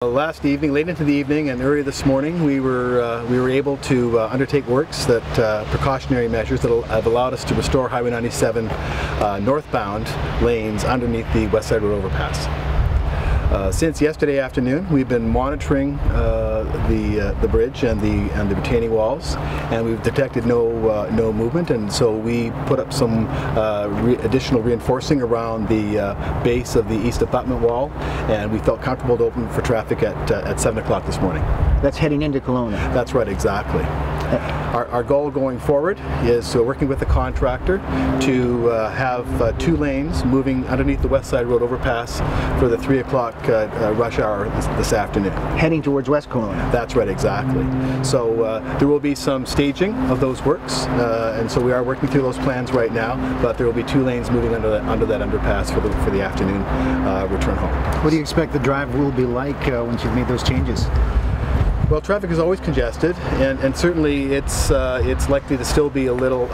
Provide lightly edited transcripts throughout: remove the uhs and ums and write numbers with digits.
Last evening, late into the evening and early this morning, we were able to undertake works that precautionary measures that have allowed us to restore Highway 97 northbound lanes underneath the Westside Road overpass. Since yesterday afternoon, we've been monitoring the bridge and the retaining walls, and we've detected no movement, and so we put up some additional reinforcing around the base of the east abutment wall, and we felt comfortable to open for traffic at 7 o'clock this morning. That's heading into Kelowna. That's right, exactly. Our goal going forward is working with the contractor to have 2 lanes moving underneath the Westside Road overpass for the 3 o'clock rush hour this afternoon. Heading towards West Kelowna. That's right, exactly. So there will be some staging of those works, and so we are working through those plans right now, but there will be 2 lanes moving under that underpass for the afternoon return home. What do you expect the drive will be like once you've made those changes? Well, traffic is always congested, and certainly it's likely to still be a little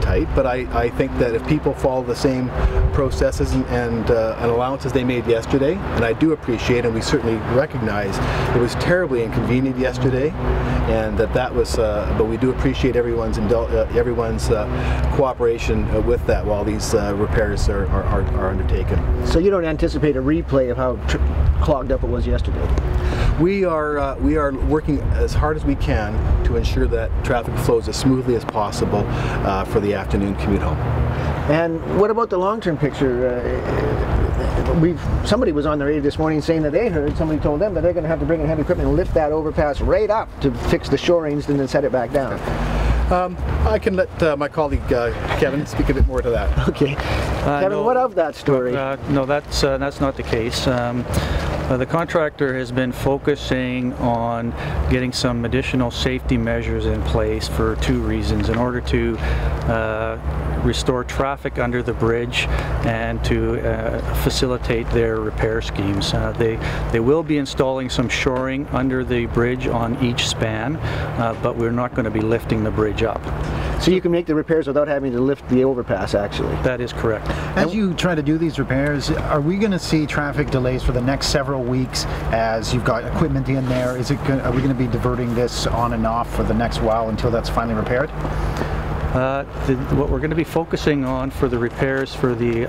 tight. But I think that if people follow the same processes and allowances they made yesterday, and I do appreciate, and we certainly recognize it was terribly inconvenient yesterday, and that was. But we do appreciate everyone's cooperation with that while these repairs are undertaken. So you don't anticipate a replay of how clogged up it was yesterday? We are working as hard as we can to ensure that traffic flows as smoothly as possible for the afternoon commute home. And what about the long-term picture? Somebody was on the radio this morning saying that they heard somebody told them that they're going to have to bring in heavy equipment and lift that overpass right up to fix the shorings and then set it back down. I can let my colleague Kevin speak a bit more to that. Okay. Kevin, no, what of that story? No, that's not the case. The contractor has been focusing on getting some additional safety measures in place for 2 reasons. In order to restore traffic under the bridge and to facilitate their repair schemes. They will be installing some shoring under the bridge on each span, but we're not going to be lifting the bridge up. So you can make the repairs without having to lift the overpass, actually? That is correct. As you try to do these repairs, are we going to see traffic delays for the next several weeks as you've got equipment in there? Are we going to be diverting this on and off for the next while until that's finally repaired? What we're going to be focusing on for the repairs for the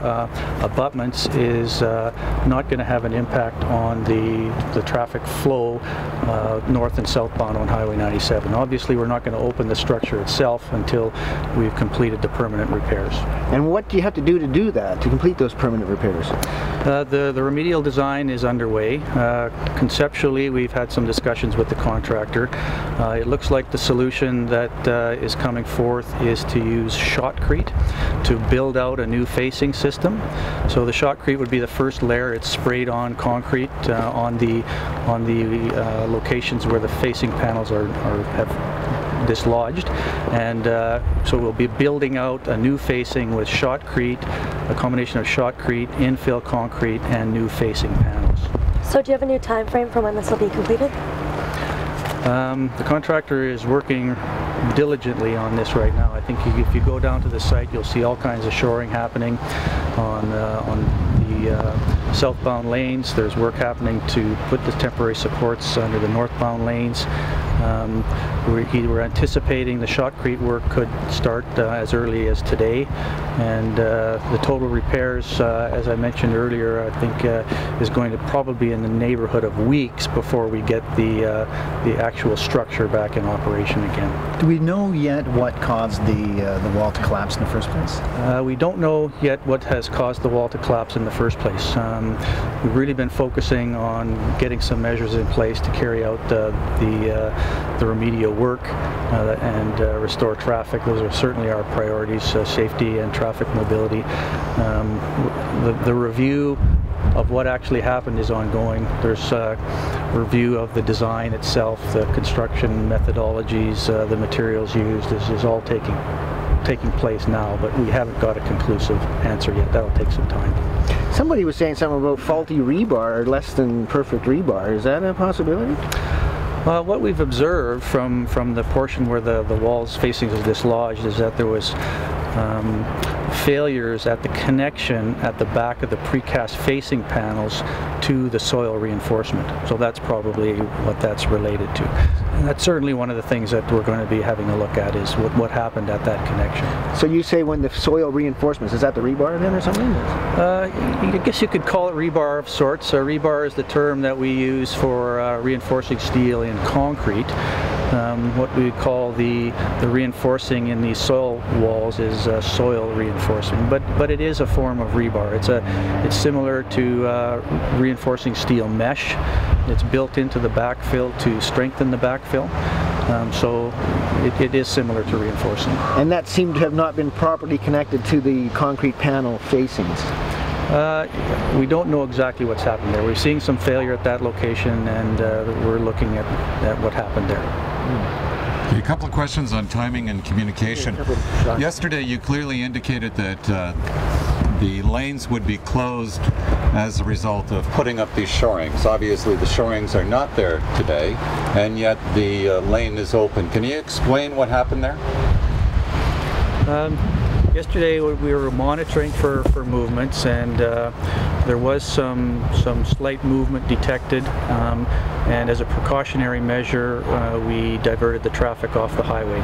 abutments is not going to have an impact on the traffic flow north and southbound on Highway 97. Obviously, we're not going to open the structure itself until we've completed the permanent repairs. And what do you have to do that, to complete those permanent repairs? The remedial design is underway. Conceptually, we've had some discussions with the contractor. It looks like the solution that is coming forth is to use shotcrete to build out a new facing system. So the shotcrete would be the first layer. It's sprayed on concrete on the locations where the facing panels have dislodged, and so we'll be building out a new facing with shotcrete, a combination of shotcrete, infill concrete, and new facing panels. So do you have a new time frame for when this will be completed? The contractor is working diligently on this right now. I think if you go down to the site, you'll see all kinds of shoring happening on the southbound lanes. There's work happening to put the temporary supports under the northbound lanes. We're anticipating the shotcrete work could start as early as today, and the total repairs, as I mentioned earlier, I think is going to probably be in the neighborhood of weeks before we get the actual structure back in operation again. Do we know yet what caused the wall to collapse in the first place? We don't know yet what has caused the wall to collapse in the first place. We've really been focusing on getting some measures in place to carry out the remedial work and restore traffic. Those are certainly our priorities, safety and traffic mobility. The review of what actually happened is ongoing. There's a review of the design itself, the construction methodologies, the materials used. This is all taking place now, but we haven't got a conclusive answer yet. That'll take some time. Somebody was saying something about faulty rebar or less than perfect rebar. Is that a possibility? What we've observed from the portion where the walls facing is dislodged is that there was failures at the connection at the back of the precast facing panels to the soil reinforcement. So that's probably what that's related to. And that's certainly one of the things that we're going to be having a look at is what happened at that connection. So you say when the soil reinforcements, is that the rebar then or something? I guess you could call it rebar of sorts. Rebar is the term that we use for reinforcing steel in concrete. What we call the reinforcing in these soil walls is soil reinforcing, but it is a form of rebar. It's similar to reinforcing steel mesh. It's built into the backfill to strengthen the backfill. So it is similar to reinforcing. And that seemed to have not been properly connected to the concrete panel facings. We don't know exactly what's happened there. We're seeing some failure at that location, and we're looking at what happened there. A couple of questions on timing and communication. Yesterday you clearly indicated that the lanes would be closed as a result of putting up these shorings. Obviously the shorings are not there today, and yet the lane is open. Can you explain what happened there? Yesterday we were monitoring for movements, and there was some slight movement detected, and as a precautionary measure we diverted the traffic off the highway.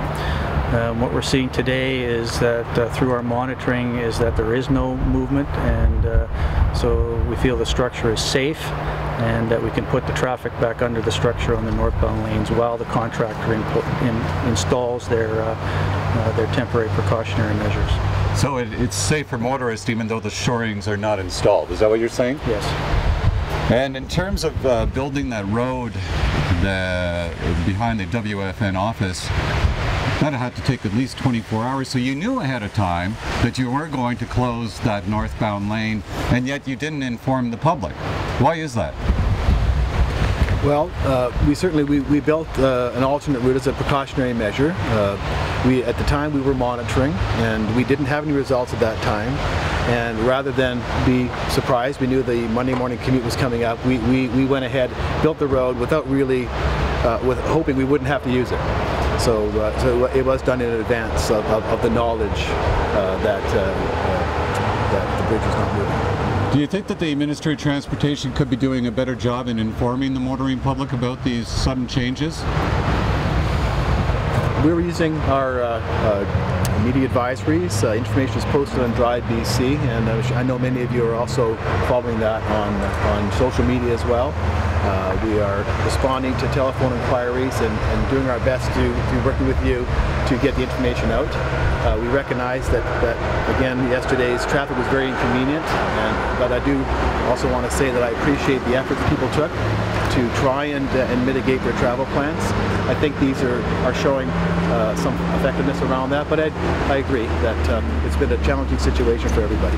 What we're seeing today is that through our monitoring is that there is no movement, and so we feel the structure is safe and that we can put the traffic back under the structure on the northbound lanes while the contractor installs their temporary precautionary measures. So it's safe for motorists even though the shorings are not installed. Is that what you're saying? Yes. And in terms of building that road behind the WFN office, that had to take at least 24 hours, so you knew ahead of time that you were going to close that northbound lane, and yet you didn't inform the public. Why is that? Well, we built an alternate route as a precautionary measure. At the time we were monitoring, and we didn't have any results at that time. And rather than be surprised, we knew the Monday morning commute was coming up. We went ahead, built the road without really, with hoping we wouldn't have to use it. So it was done in advance of the knowledge that the bridge was not moving. Do you think that the Ministry of Transportation could be doing a better job in informing the motoring public about these sudden changes? We were using our media advisories. Information is posted on Drive BC, and I know many of you are also following that on social media as well. We are responding to telephone inquiries and doing our best to working with you to get the information out. We recognize that again, yesterday's traffic was very inconvenient, but I do also want to say that I appreciate the efforts people took to try and mitigate their travel plans. I think these are showing some effectiveness around that, but I agree that it's been a challenging situation for everybody.